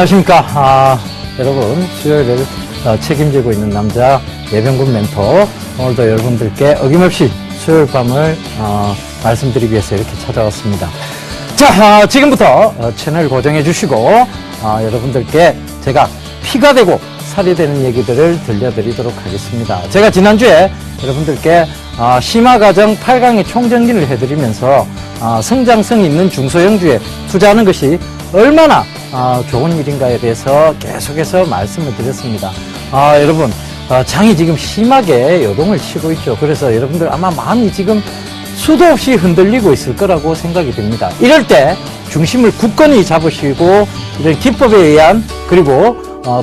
안녕하십니까. 여러분, 수요일을 책임지고 있는 남자 예병군 멘토, 오늘도 여러분들께 어김없이 수요일 밤을 말씀드리기 위해서 이렇게 찾아왔습니다. 자, 지금부터 채널 고정해 주시고 여러분들께 제가 피가 되고 살이 되는 얘기들을 들려드리도록 하겠습니다. 제가 지난주에 여러분들께 심화과정 8강의 총정리를 해드리면서 성장성 있는 중소형주에 투자하는 것이 얼마나 좋은 일인가에 대해서 계속해서 말씀을 드렸습니다. 여러분, 장이 지금 심하게 요동을 치고 있죠. 그래서 여러분들 아마 마음이 지금 수도 없이 흔들리고 있을 거라고 생각이 됩니다. 이럴 때 중심을 굳건히 잡으시고 이런 기법에 의한, 그리고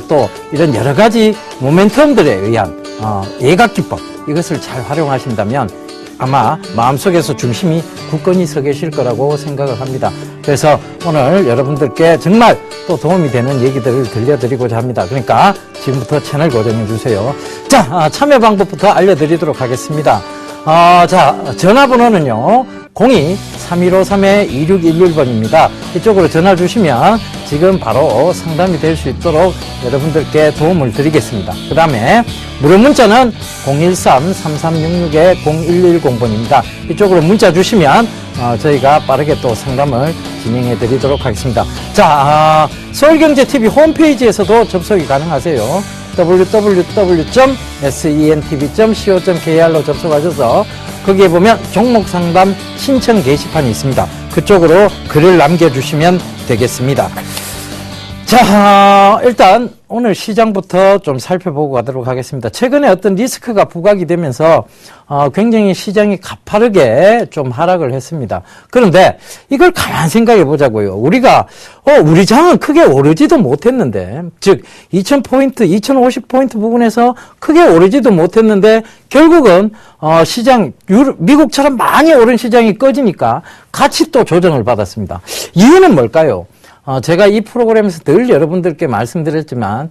또 이런 여러 가지 모멘텀들에 의한 예각 기법, 이것을 잘 활용하신다면 아마 마음속에서 중심이 굳건히 서 계실 거라고 생각을 합니다. 그래서 오늘 여러분들께 정말 또 도움이 되는 얘기들을 들려드리고자 합니다. 그러니까 지금부터 채널 고정해 주세요. 자, 참여 방법부터 알려드리도록 하겠습니다. 자, 전화번호는요 02-3153-2611번입니다. 이쪽으로 전화 주시면 지금 바로 상담이 될 수 있도록 여러분들께 도움을 드리겠습니다. 그 다음에 무료 문자는 013-3366-0110번입니다. 이쪽으로 문자 주시면 저희가 빠르게 또 상담을 진행해 드리도록 하겠습니다. 자, 서울경제TV 홈페이지에서도 접속이 가능하세요. www.sentv.co.kr로 접속하셔서 거기에 보면 종목 상담 신청 게시판이 있습니다. 그쪽으로 글을 남겨주시면 되겠습니다. 자, 일단 오늘 시장부터 좀 살펴보고 가도록 하겠습니다. 최근에 어떤 리스크가 부각이 되면서 굉장히 시장이 가파르게 좀 하락을 했습니다. 그런데 이걸 가만 생각해 보자고요. 우리가 우리 장은 크게 오르지도 못했는데, 즉 2000포인트, 2050포인트 부분에서 크게 오르지도 못했는데 결국은 시장, 미국처럼 많이 오른 시장이 꺼지니까 같이 또 조정을 받았습니다. 이유는 뭘까요? 제가 이 프로그램에서 늘 여러분들께 말씀드렸지만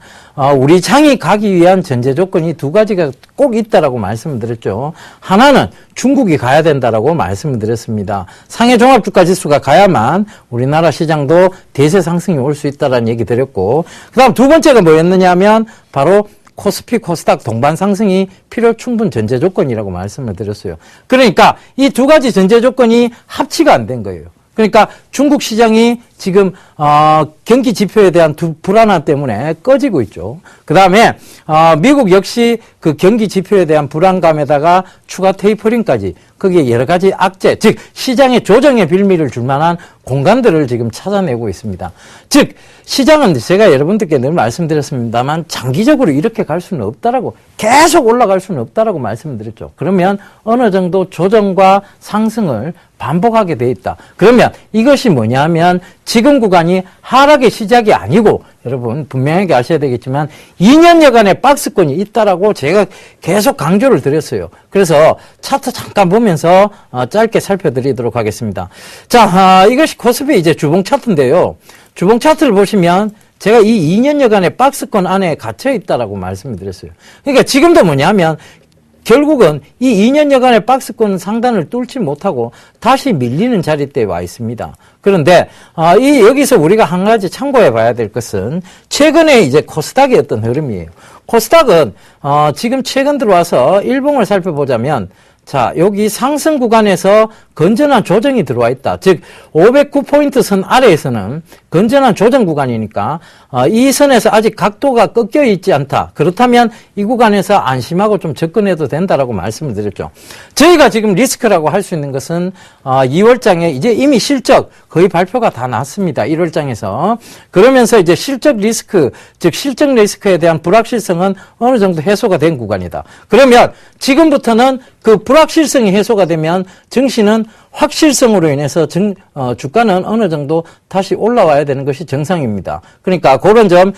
우리 장이 가기 위한 전제 조건이 두 가지가 꼭 있다라고 말씀을 드렸죠. 하나는 중국이 가야 된다라고 말씀을 드렸습니다. 상해 종합주가지수가 가야만 우리나라 시장도 대세 상승이 올 수 있다라는 얘기 드렸고, 그 다음 두 번째가 뭐였느냐 하면 바로 코스피, 코스닥 동반 상승이 필요 충분 전제 조건이라고 말씀을 드렸어요. 그러니까 이 두 가지 전제 조건이 합치가 안 된 거예요. 그러니까 중국 시장이 지금 경기 지표에 대한 불안함 때문에 꺼지고 있죠. 그 다음에 미국 역시 그 경기 지표에 대한 불안감에다가 추가 테이퍼링까지, 거기에 여러 가지 악재, 즉 시장의 조정의 빌미를 줄 만한 공간들을 지금 찾아내고 있습니다. 즉 시장은 제가 여러분들께 늘 말씀드렸습니다만 장기적으로 이렇게 갈 수는 없다라고, 계속 올라갈 수는 없다라고 말씀드렸죠. 그러면 어느 정도 조정과 상승을 반복하게 돼 있다. 그러면 이것이 뭐냐 하면 지금 구간이 하락의 시작이 아니고, 여러분 분명하게 아셔야 되겠지만 2년여간의 박스권이 있다라고 제가 계속 강조를 드렸어요. 그래서 차트 잠깐 보면서 짧게 살펴드리도록 하겠습니다. 자, 이것이 코스피 이제 주봉 차트인데요. 주봉 차트를 보시면 제가 이 2년여간의 박스권 안에 갇혀 있다라고 말씀을 드렸어요. 그러니까 지금도 뭐냐면 결국은 이 2년여간의 박스권 상단을 뚫지 못하고 다시 밀리는 자리대에 와 있습니다. 그런데 여기서 우리가 한 가지 참고해 봐야 될 것은 최근에 이제 코스닥의 어떤 흐름이에요. 코스닥은 지금 최근 들어와서 일봉을 살펴보자면, 자, 여기 상승 구간에서 건전한 조정이 들어와 있다. 즉 509포인트 선 아래에서는 건전한 조정 구간이니까 이 선에서 아직 각도가 꺾여 있지 않다. 그렇다면 이 구간에서 안심하고 좀 접근해도 된다라고 말씀을 드렸죠. 저희가 지금 리스크라고 할 수 있는 것은 2월장에 이제 이미 실적 거의 발표가 다 났습니다. 1월장에서. 그러면서 이제 실적 리스크, 즉 실적 리스크에 대한 불확실성은 어느 정도 해소가 된 구간이다. 그러면 지금부터는 그 불확실성이 해소가 되면 증시는 확실성으로 인해서 주가는 어느 정도 다시 올라와야 되는 것이 정상입니다. 그러니까 그런 점,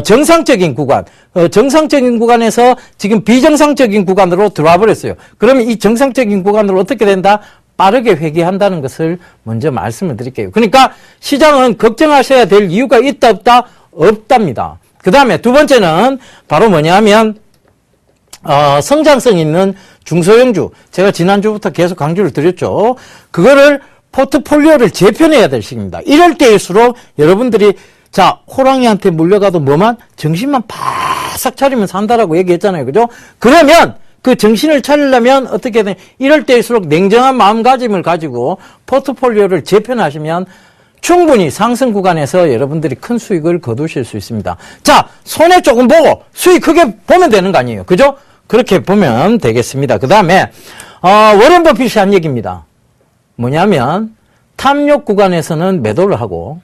정상적인 구간, 정상적인 구간에서 지금 비정상적인 구간으로 들어와 버렸어요. 그러면 이 정상적인 구간으로 어떻게 된다? 빠르게 회귀한다는 것을 먼저 말씀을 드릴게요. 그러니까 시장은 걱정하셔야 될 이유가 있다 없다? 없답니다. 그 다음에 두 번째는 바로 뭐냐 하면 성장성 있는 중소형주, 제가 지난주부터 계속 강조를 드렸죠. 그거를 포트폴리오를 재편해야 될 시기입니다. 이럴 때일수록 여러분들이 자, 호랑이한테 물려가도 뭐만? 정신만 바싹 차리면 산다라고 얘기했잖아요. 그죠? 그러면 그 정신을 차리려면 어떻게 돼? 이럴 때일수록 냉정한 마음가짐을 가지고 포트폴리오를 재편하시면 충분히 상승 구간에서 여러분들이 큰 수익을 거두실 수 있습니다. 자, 손해 조금 보고 수익 크게 보면 되는 거 아니에요. 그죠? 그렇게 보면 되겠습니다. 그 다음에 워런 버핏이 한 얘기입니다. 뭐냐면 탐욕 구간에서는 매도를 하고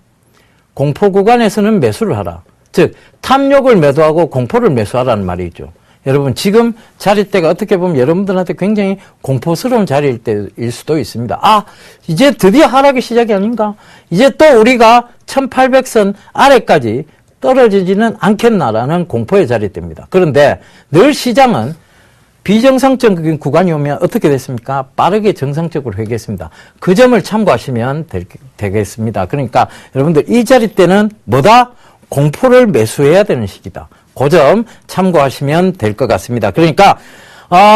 공포 구간에서는 매수를 하라. 즉 탐욕을 매도하고 공포를 매수하라는 말이죠. 여러분 지금 자리대가 어떻게 보면 여러분들한테 굉장히 공포스러운 자리일 때일 수도 있습니다. 아, 이제 드디어 하락의 시작이 아닌가? 이제 또 우리가 1800선 아래까지 떨어지지는 않겠나라는 공포의 자리대입니다. 그런데 늘 시장은 비정상적인 구간이 오면 어떻게 됐습니까? 빠르게 정상적으로 회귀했습니다. 그 점을 참고하시면 되겠습니다. 그러니까 여러분들 이 자리대는 뭐다? 공포를 매수해야 되는 시기다. 그 점 참고하시면 될 것 같습니다. 그러니까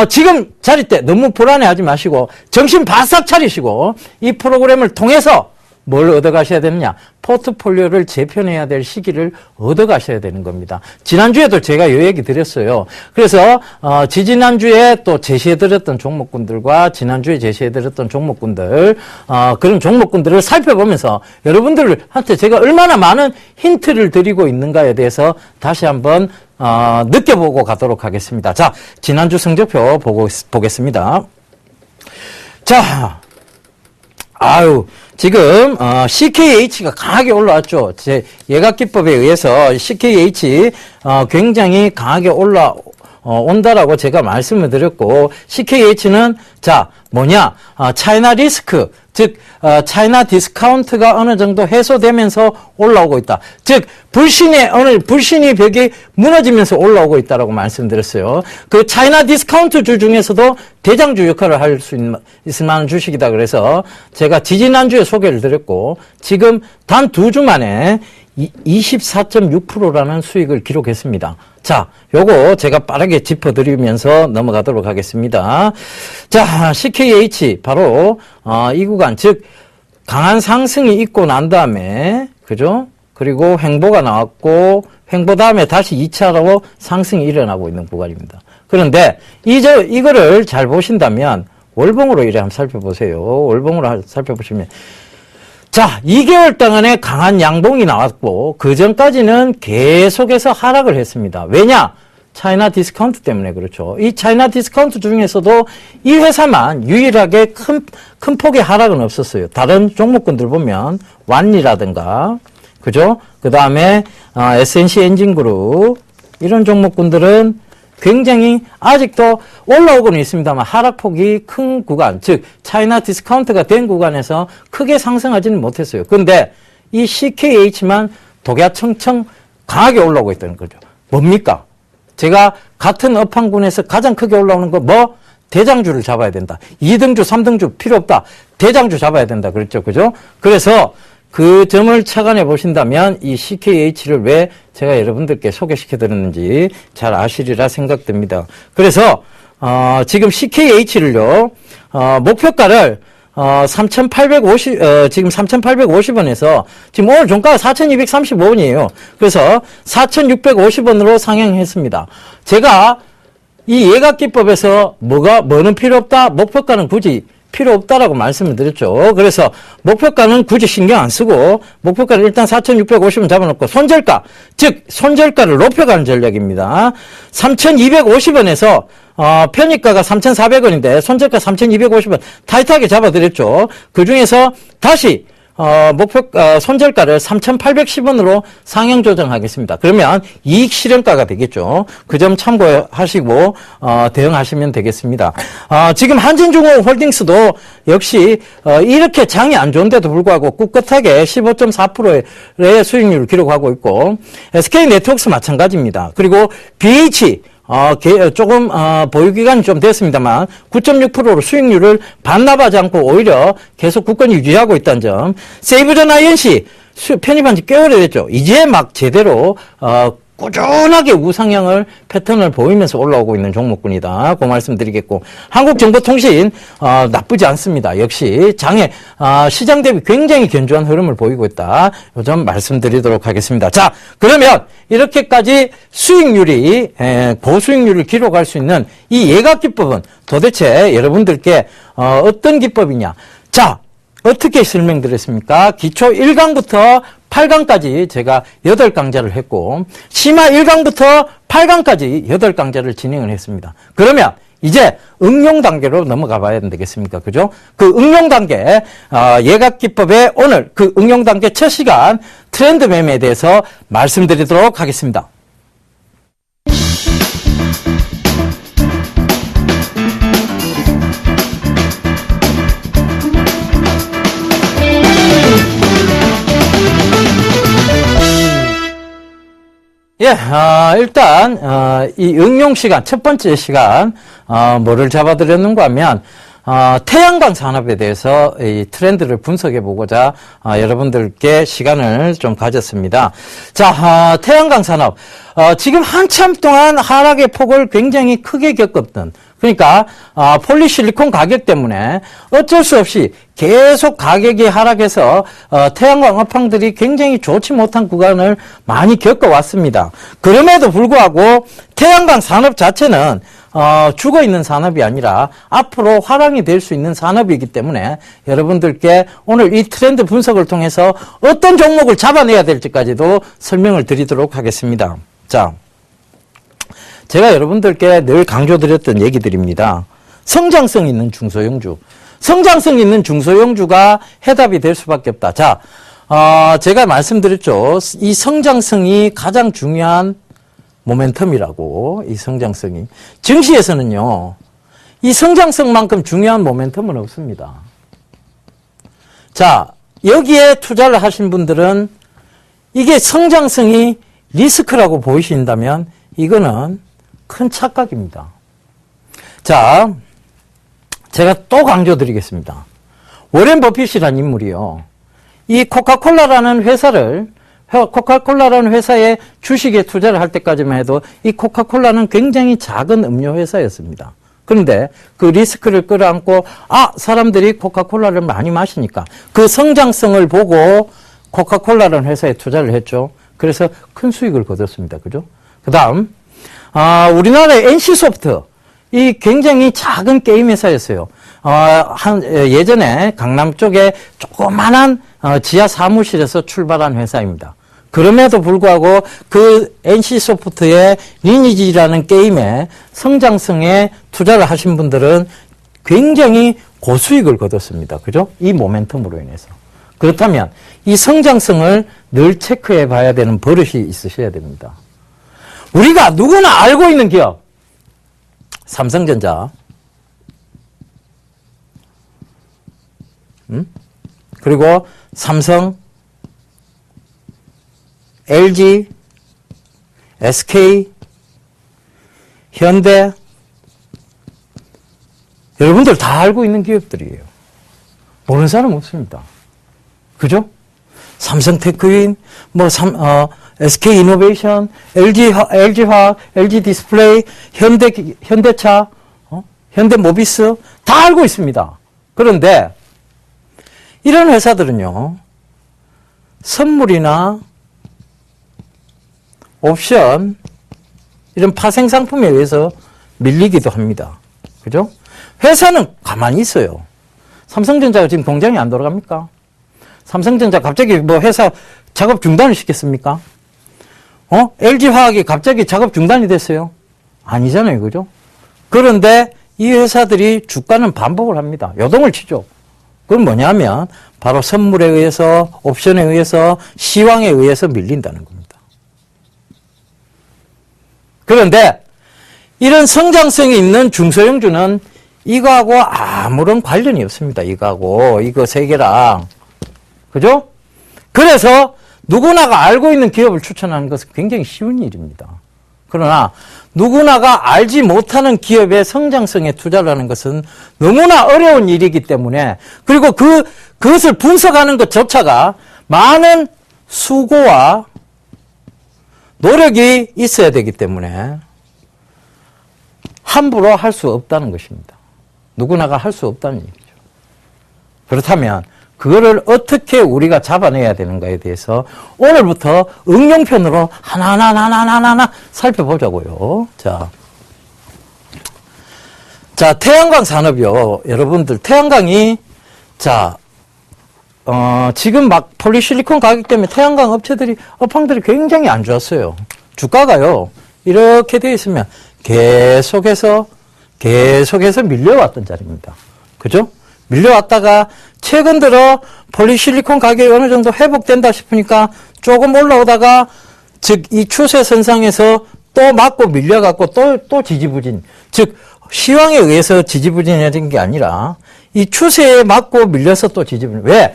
지금 자리대 너무 불안해하지 마시고 정신 바싹 차리시고 이 프로그램을 통해서 뭘 얻어가셔야 되느냐? 포트폴리오를 재편해야 될 시기를 얻어가셔야 되는 겁니다. 지난주에도 제가 이 얘기 드렸어요. 그래서 지지난주에 또 제시해드렸던 종목군들과 지난주에 제시해드렸던 종목군들 그런 종목군들을 살펴보면서 여러분들한테 제가 얼마나 많은 힌트를 드리고 있는가에 대해서 다시 한번 느껴보고 가도록 하겠습니다. 자, 지난주 성적표 보겠습니다. 자, 지금 CKH가 강하게 올라왔죠. 제 예각기법에 의해서 CKH 굉장히 강하게 온다라고 제가 말씀을 드렸고, CKH는 자 뭐냐, 차이나 리스크, 즉 차이나 디스카운트가 어느 정도 해소되면서 올라오고 있다. 즉 불신의 벽이 무너지면서 올라오고 있다라고 말씀드렸어요. 그 차이나 디스카운트 주 중에서도 대장주 역할을 할 수 있을 만한 주식이다. 그래서 제가 지지난주에 소개를 드렸고, 지금 단 2주 만에 24.6%라는 수익을 기록했습니다. 자, 요거 제가 빠르게 짚어드리면서 넘어가도록 하겠습니다. 자, CKH 바로 이 구간, 즉 강한 상승이 있고 난 다음에, 그죠? 그리고 횡보가 나왔고 횡보 다음에 다시 2차로 상승이 일어나고 있는 구간입니다. 그런데 이거를 잘 보신다면 월봉으로 이래 한번 살펴보세요. 월봉으로 살펴보시면, 자, 2개월 동안에 강한 양봉이 나왔고 그 전까지는 계속해서 하락을 했습니다. 왜냐? 차이나 디스카운트 때문에 그렇죠. 이 차이나 디스카운트 중에서도 이 회사만 유일하게 큰 폭의 하락은 없었어요. 다른 종목군들 보면 완리라든가, 그죠? 그 다음에 SNC 엔진그룹, 이런 종목군들은 굉장히 아직도 올라오고는 있습니다만 하락폭이 큰 구간, 즉 차이나 디스카운트가 된 구간에서 크게 상승하지는 못했어요. 그런데 이 CKH만 독야청청 강하게 올라오고 있다는 거죠. 뭡니까? 제가 같은 업황군에서 가장 크게 올라오는 거 뭐? 대장주를 잡아야 된다. 2등주, 3등주 필요 없다. 대장주 잡아야 된다. 그랬죠. 그죠? 그래서 그 점을 착안해 보신다면 이 CKH를 왜 제가 여러분들께 소개시켜 드렸는지 잘 아시리라 생각됩니다. 그래서 지금 CKH를요, 목표가를 3,850 지금 3,850원에서 지금 오늘 종가가 4,235원이에요. 그래서 4,650원으로 상향했습니다. 제가 이 예각기법에서 뭐는 필요 없다, 목표가는 굳이 필요 없다라고 말씀을 드렸죠. 그래서 목표가는 굳이 신경 안 쓰고 목표가를 일단 4,650원 잡아놓고 손절가, 즉 손절가를 높여가는 전략입니다. 3,250원에서 편입가가 3,400원인데 손절가 3,250원 타이트하게 잡아드렸죠. 그 중에서 다시 손절가를 3,810원으로 상향 조정하겠습니다. 그러면 이익 실현가가 되겠죠. 그 점 참고하시고 대응하시면 되겠습니다. 지금 한진중공홀딩스도 역시 이렇게 장이 안 좋은데도 불구하고 꿋꿋하게 15.4%의 수익률을 기록하고 있고, SK네트워크스 마찬가지입니다. 그리고 BH 조금 보유기간이 좀 됐습니다만 9.6%로 수익률을 반납하지 않고 오히려 계속 굳건히 유지하고 있다는 점. 세이브전 INC 편입한 지 꽤 오래됐죠. 이제 막 제대로 꾸준하게 우상향을 패턴을 보이면서 올라오고 있는 종목군이다. 그 말씀 드리겠고, 한국정보통신 나쁘지 않습니다. 역시 시장 대비 굉장히 견조한 흐름을 보이고 있다. 이 점 말씀드리도록 하겠습니다. 자, 그러면 이렇게까지 수익률이 고수익률을 기록할 수 있는 이 예각기법은 도대체 여러분들께 어떤 기법이냐? 자, 어떻게 설명드렸습니까? 기초 1강부터 8강까지 제가 8강좌를 했고, 심화 1강부터 8강까지 8강좌를 진행을 했습니다. 그러면 이제 응용 단계로 넘어가 봐야 되겠습니까? 그죠? 그 응용 단계, 예각기법의 오늘 그 응용 단계 첫 시간 트렌드 매매에 대해서 말씀드리도록 하겠습니다. 예, 일단, 이 응용 시간, 첫 번째 시간, 뭐를 잡아드렸는가 하면, 태양광 산업에 대해서 이 트렌드를 분석해 보고자, 여러분들께 시간을 좀 가졌습니다. 자, 태양광 산업. 지금 한참 동안 하락의 폭을 굉장히 크게 겪었던, 그러니까 폴리실리콘 가격 때문에 어쩔 수 없이 계속 가격이 하락해서 태양광 업황들이 굉장히 좋지 못한 구간을 많이 겪어왔습니다. 그럼에도 불구하고 태양광 산업 자체는 죽어있는 산업이 아니라 앞으로 화랑이 될 수 있는 산업이기 때문에 여러분들께 오늘 이 트렌드 분석을 통해서 어떤 종목을 잡아내야 될지까지도 설명을 드리도록 하겠습니다. 자, 제가 여러분들께 늘 강조드렸던 얘기들입니다. 성장성 있는 중소형주. 성장성 있는 중소형주가 해답이 될 수밖에 없다. 자, 제가 말씀드렸죠. 이 성장성이 가장 중요한 모멘텀이라고, 이 성장성이. 증시에서는요, 이 성장성만큼 중요한 모멘텀은 없습니다. 자, 여기에 투자를 하신 분들은 이게 성장성이 리스크라고 보이신다면 이거는 큰 착각입니다. 자, 제가 또 강조드리겠습니다. 워렌 버핏이라는 인물이요. 이 코카콜라라는 회사의 주식에 투자를 할 때까지만 해도 이 코카콜라는 굉장히 작은 음료 회사였습니다. 그런데 그 리스크를 끌어안고 사람들이 코카콜라를 많이 마시니까 그 성장성을 보고 코카콜라라는 회사에 투자를 했죠. 그래서 큰 수익을 거뒀습니다. 그죠? 그 다음 우리나라의 NC소프트, 이 굉장히 작은 게임 회사였어요. 예전에 강남 쪽에 조그만한 지하 사무실에서 출발한 회사입니다. 그럼에도 불구하고 그 NC소프트의 리니지라는 게임에 성장성에 투자를 하신 분들은 굉장히 고수익을 거뒀습니다. 그죠? 이 모멘텀으로 인해서. 그렇다면 이 성장성을 늘 체크해 봐야 되는 버릇이 있으셔야 됩니다. 우리가 누구나 알고 있는 기업, 삼성전자, 그리고 삼성, LG, SK, 현대, 여러분들 다 알고 있는 기업들이에요. 모르는 사람 없습니다. 그죠? 삼성테크인, SK이노베이션, LG화학, LG디스플레이, 현대차, 현대모비스 다 알고 있습니다. 그런데 이런 회사들은요, 선물이나 옵션, 이런 파생 상품에 의해서 밀리기도 합니다. 그죠? 회사는 가만히 있어요. 삼성전자가 지금 공장이 안 돌아갑니까? 삼성전자 갑자기 회사 작업 중단을 시켰습니까? LG화학이 갑자기 작업 중단이 됐어요? 아니잖아요. 그죠? 그런데 이 회사들이 주가는 반복을 합니다. 요동을 치죠. 그건 뭐냐면 바로 선물에 의해서, 옵션에 의해서, 시황에 의해서 밀린다는 겁니다. 그런데 이런 성장성이 있는 중소형주는 이거하고 아무런 관련이 없습니다. 이거 세 개랑. 그죠? 그래서 누구나가 알고 있는 기업을 추천하는 것은 굉장히 쉬운 일입니다. 그러나 누구나가 알지 못하는 기업의 성장성에 투자를 하는 것은 너무나 어려운 일이기 때문에, 그리고 그것을 분석하는 것조차가 많은 수고와 노력이 있어야 되기 때문에 함부로 할 수 없다는 것입니다. 누구나가 할 수 없다는 얘기죠. 그렇다면 그거를 어떻게 우리가 잡아내야 되는가에 대해서 오늘부터 응용편으로 하나하나 살펴보자고요. 자, 태양광 산업이요. 여러분들, 태양광이, 지금 막 폴리실리콘 가격 때문에 태양광 업체들이, 업황들이 굉장히 안 좋았어요. 주가가요, 이렇게 되어 있으면 계속해서 밀려왔던 자리입니다. 그죠? 밀려왔다가 최근 들어 폴리실리콘 가격이 어느 정도 회복된다 싶으니까 조금 올라오다가 즉 이 추세선상에서 또 맞고 밀려갖고 또 지지부진, 즉 시황에 의해서 지지부진해진 게 아니라 이 추세에 맞고 밀려서 또 지지부진. 왜?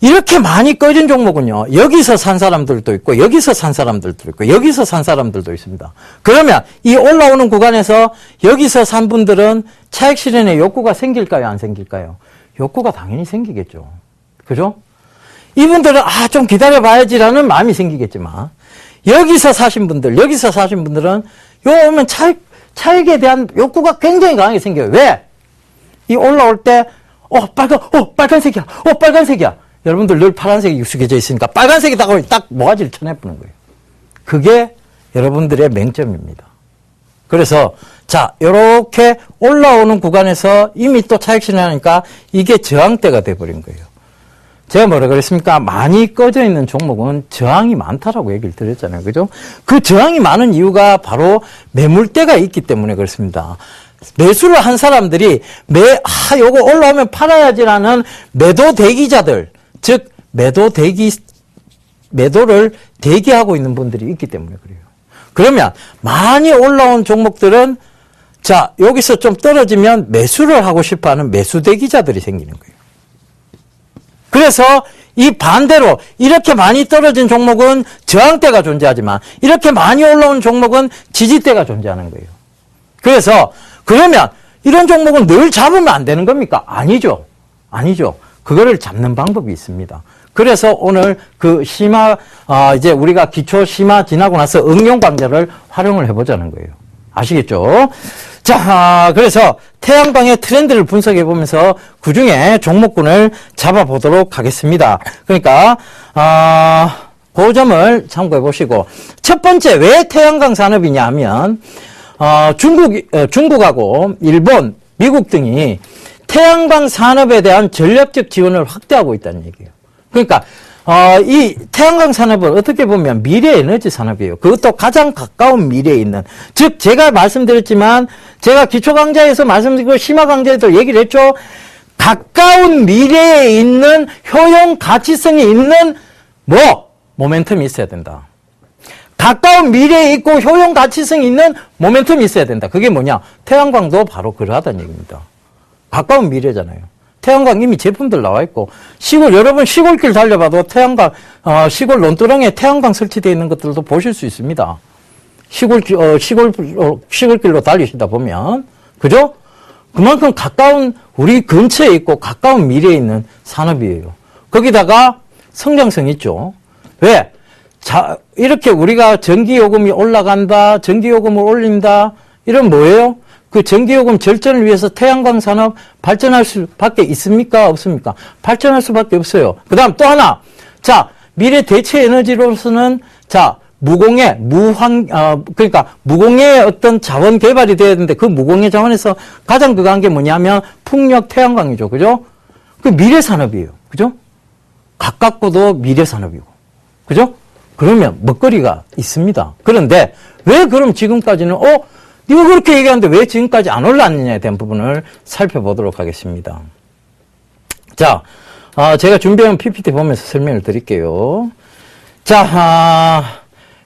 이렇게 많이 꺼진 종목은요, 여기서 산 사람들도 있고, 여기서 산 사람들도 있고, 여기서 산 사람들도 있습니다. 그러면 이 올라오는 구간에서 여기서 산 분들은 차익 실현의 욕구가 생길까요? 안 생길까요? 욕구가 당연히 생기겠죠. 그죠? 이분들은, 좀 기다려봐야지라는 마음이 생기겠지만, 여기서 사신 분들은, 요 오면 차익에 대한 욕구가 굉장히 강하게 생겨요. 왜? 이 올라올 때, 빨간색이야. 여러분들 늘 파란색이 익숙해져 있으니까 빨간색이다고 딱 모가지를 쳐내보는 거예요. 그게 여러분들의 맹점입니다. 그래서 이렇게 올라오는 구간에서 이미 또 차익 실현하니까 이게 저항대가 돼버린 거예요. 제가 뭐라 그랬습니까? 많이 꺼져 있는 종목은 저항이 많다라고 얘기를 드렸잖아요. 그죠? 그 저항이 많은 이유가 바로 매물대가 있기 때문에 그렇습니다. 매수를 한 사람들이 요거 올라오면 팔아야지라는 매도 대기자들, 즉 매도를 대기하고 있는 분들이 있기 때문에 그래요. 그러면 많이 올라온 종목들은 여기서 좀 떨어지면 매수를 하고 싶어하는 매수 대기자들이 생기는 거예요. 그래서 이 반대로 이렇게 많이 떨어진 종목은 저항대가 존재하지만 이렇게 많이 올라온 종목은 지지대가 존재하는 거예요. 그래서 그러면 이런 종목은 늘 잡으면 안 되는 겁니까? 아니죠. 그거를 잡는 방법이 있습니다. 그래서 오늘 그 이제 우리가 기초 심화 지나고 나서 응용 강좌를 활용을 해보자는 거예요. 아시겠죠? 그래서 태양광의 트렌드를 분석해 보면서 그 중에 종목군을 잡아보도록 하겠습니다. 그러니까, 그 점을 참고해 보시고, 첫 번째, 왜 태양광 산업이냐 하면, 중국하고 일본, 미국 등이 태양광 산업에 대한 전략적 지원을 확대하고 있다는 얘기예요. 그러니까 이 태양광 산업은 어떻게 보면 미래 에너지 산업이에요. 그것도 가장 가까운 미래에 있는, 즉 제가 말씀드렸지만 제가 기초 강좌에서 말씀드리고 심화 강좌에도 얘기를 했죠. 가까운 미래에 있는 효용 가치성이 있는 모멘텀이 있어야 된다. 가까운 미래에 있고 효용 가치성이 있는 모멘텀이 있어야 된다. 그게 뭐냐? 태양광도 바로 그러하다는 얘기입니다. 가까운 미래잖아요. 태양광 이미 제품들 나와 있고, 여러분 시골길 달려봐도 태양광, 시골 논두렁에 태양광 설치되어 있는 것들도 보실 수 있습니다. 시골길로 달리시다 보면. 그죠? 그만큼 가까운, 우리 근처에 있고 가까운 미래에 있는 산업이에요. 거기다가 성장성 있죠. 왜? 이렇게 우리가 전기요금이 올라간다, 전기요금을 올린다, 이런 뭐예요? 그 전기요금 절전을 위해서 태양광 산업 발전할 수밖에 있습니까? 없습니까? 발전할 수밖에 없어요. 그 다음 또 하나. 미래 대체 에너지로서는, 그러니까 무공해 어떤 자원 개발이 돼야 되는데 그 무공해 자원에서 가장 그한 게 뭐냐면 풍력 태양광이죠. 그죠? 그 미래 산업이에요. 그죠? 가깝고도 미래 산업이고. 그죠? 그러면 먹거리가 있습니다. 그런데 왜 그럼 지금까지는, 이거 그렇게 얘기하는데 왜 지금까지 안 올랐느냐에 대한 부분을 살펴보도록 하겠습니다. 제가 준비한 PPT 보면서 설명을 드릴게요.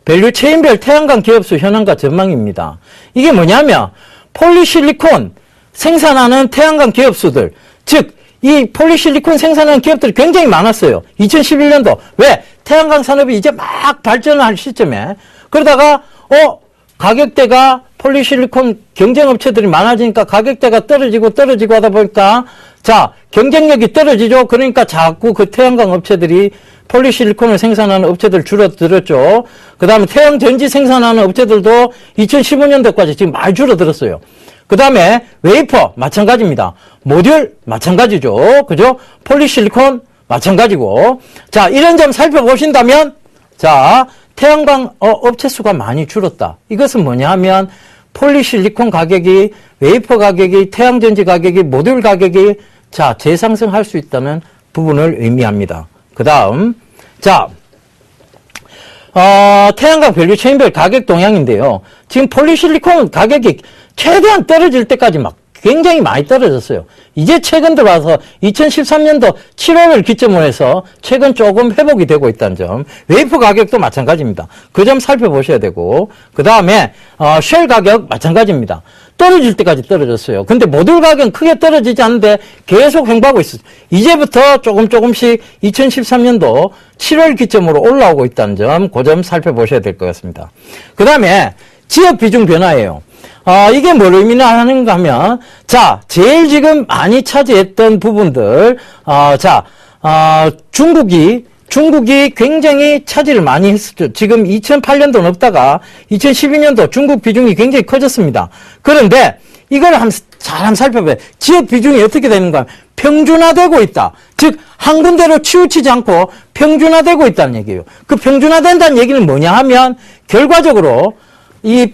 밸류 체인별 태양광 기업수 현황과 전망입니다. 이게 뭐냐면 폴리실리콘 생산하는 태양광 기업수들, 즉 이 폴리실리콘 생산하는 기업들이 굉장히 많았어요. 2011년도. 왜? 태양광 산업이 이제 막 발전할 시점에. 그러다가 가격대가 폴리실리콘 경쟁업체들이 많아지니까 가격대가 떨어지고 하다 보니까 자, 경쟁력이 떨어지죠. 그러니까 자꾸 그 태양광 업체들이 폴리실리콘을 생산하는 업체들 줄어들었죠. 그 다음에 태양전지 생산하는 업체들도 2015년도까지 지금 많이 줄어들었어요. 그 다음에 웨이퍼 마찬가지입니다. 모듈 마찬가지죠. 그죠? 폴리실리콘 마찬가지고. 자, 이런 점 살펴보신다면 자, 태양광 업체 수가 많이 줄었다. 이것은 뭐냐 하면 폴리실리콘 가격이, 웨이퍼 가격이, 태양전지 가격이, 모듈 가격이 자, 재상승할 수 있다는 부분을 의미합니다. 그 다음, 자, 태양광 밸류체인별 가격 동향인데요. 지금 폴리실리콘 가격이 최대한 떨어질 때까지 막 굉장히 많이 떨어졌어요. 이제 최근 들어와서 2013년도 7월을 기점으로 해서 최근 조금 회복이 되고 있다는 점. 웨이퍼 가격도 마찬가지입니다. 그 점 살펴보셔야 되고, 그 다음에 쉘 가격 마찬가지입니다. 떨어질 때까지 떨어졌어요. 근데 모듈 가격은 크게 떨어지지 않는데 계속 횡보하고 있어요. 이제부터 조금씩 2013년도 7월 기점으로 올라오고 있다는 점, 그 점 살펴보셔야 될 것 같습니다. 그 다음에 지역 비중 변화예요. 이게 뭘 의미하는가 하면, 자, 제일 지금 많이 차지했던 부분들, 중국이 굉장히 차지를 많이 했었죠. 지금 2008년도 넘다가 2012년도 중국 비중이 굉장히 커졌습니다. 그런데 이걸 잘 살펴봐요. 지역 비중이 어떻게 되는가 하면 평준화되고 있다. 즉, 한 군데로 치우치지 않고 평준화되고 있다는 얘기예요. 그 평준화된다는 얘기는 뭐냐 하면, 결과적으로 이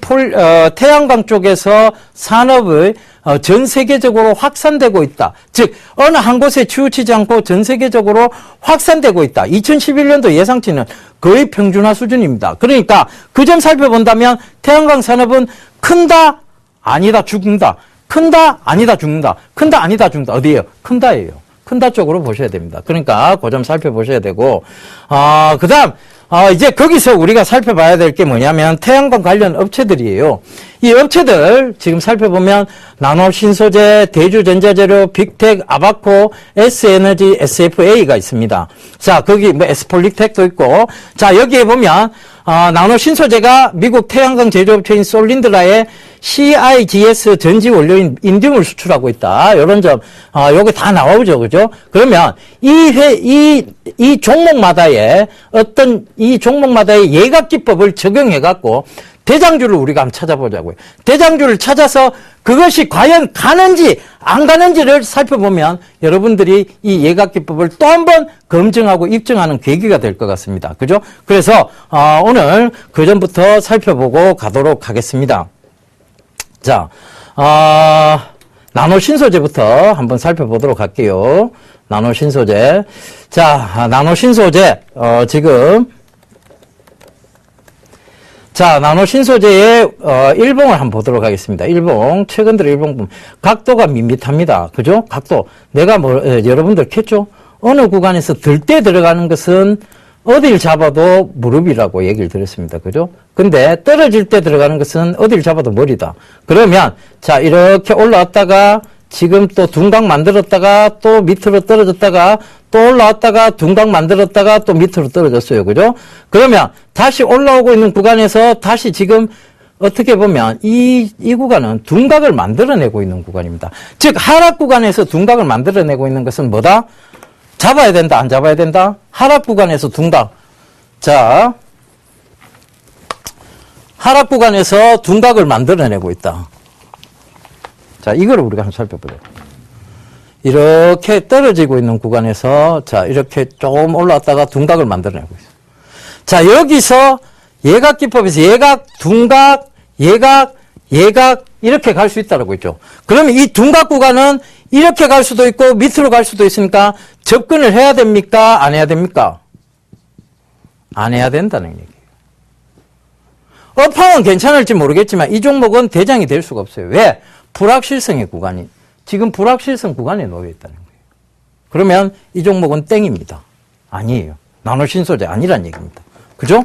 태양광 쪽에서 산업의 전 세계적으로 확산되고 있다. 즉 어느 한 곳에 치우치지 않고 전 세계적으로 확산되고 있다. 2011년도 예상치는 거의 평준화 수준입니다. 그러니까 그 점 살펴본다면 태양광 산업은 큰다, 아니다, 죽는다. 큰다, 아니다, 죽는다. 큰다, 아니다, 죽는다. 어디예요? 큰다예요. 큰다 쪽으로 보셔야 됩니다. 그러니까 그 점 살펴보셔야 되고, 그 다음 이제 거기서 우리가 살펴봐야 될 게 뭐냐면 태양광 관련 업체들이에요. 이 업체들 지금 살펴보면 나노신소재, 대주전자재료, 빅텍, 아바코, S에너지, SFA가 있습니다. 자, 거기 뭐 S폴리텍도 있고, 자, 여기에 보면 나노신소재가 미국 태양광 제조업체인 솔린드라의 CIGS 전지 원료인 인디움을 수출하고 있다. 이런 점, 요게 다 나오죠. 그죠? 그러면 이 종목마다의 이 종목마다의 예각 기법을 적용해갖고 대장주를 우리가 한번 찾아보자고요. 대장주를 찾아서 그것이 과연 가는지 안 가는지를 살펴보면 여러분들이 이 예각 기법을 또 한 번 검증하고 입증하는 계기가 될 것 같습니다. 그죠? 그래서 오늘 그 점부터 살펴보고 가도록 하겠습니다. 자, 나노신소재부터 한번 살펴보도록 할게요. 나노신소재. 자, 나노신소재, 자, 나노신소재의, 일봉을 한번 보도록 하겠습니다. 일봉, 최근 들어 일봉 보면, 각도가 밋밋합니다. 그죠? 각도. 내가 여러분들 켰죠? 어느 구간에서 들때 들어가는 것은 어딜 잡아도 무릎이라고 얘기를 드렸습니다. 그죠? 근데 떨어질 때 들어가는 것은 어딜 잡아도 머리다. 그러면, 자, 이렇게 올라왔다가, 지금 또 둔각 만들었다가 또 밑으로 떨어졌다가 또 올라왔다가 둔각 만들었다가 또 밑으로 떨어졌어요. 그죠? 그러면 다시 올라오고 있는 구간에서 다시 지금 어떻게 보면 이 구간은 둔각을 만들어내고 있는 구간입니다. 즉 하락 구간에서 둔각을 만들어내고 있는 것은 뭐다? 잡아야 된다, 안 잡아야 된다? 하락 구간에서 둔각. 자, 하락 구간에서 둔각을 만들어내고 있다. 자, 이거를 우리가 한번 살펴보자. 이렇게 떨어지고 있는 구간에서, 자, 이렇게 조금 올라왔다가 둔각을 만들어내고 있어요. 자, 여기서 예각 기법에서 예각, 둔각, 예각, 이렇게 갈 수 있다라고 했죠. 그러면 이 둔각 구간은 이렇게 갈 수도 있고 밑으로 갈 수도 있으니까 접근을 해야 됩니까? 안 해야 됩니까? 안 해야 된다는 얘기예요. 업황은 괜찮을지 모르겠지만 이 종목은 대장이 될 수가 없어요. 왜? 불확실성의 구간이, 지금 불확실성 구간에 놓여 있다는 거예요. 그러면 이 종목은 땡입니다. 아니에요. 나노신소재 아니란 얘기입니다. 그죠?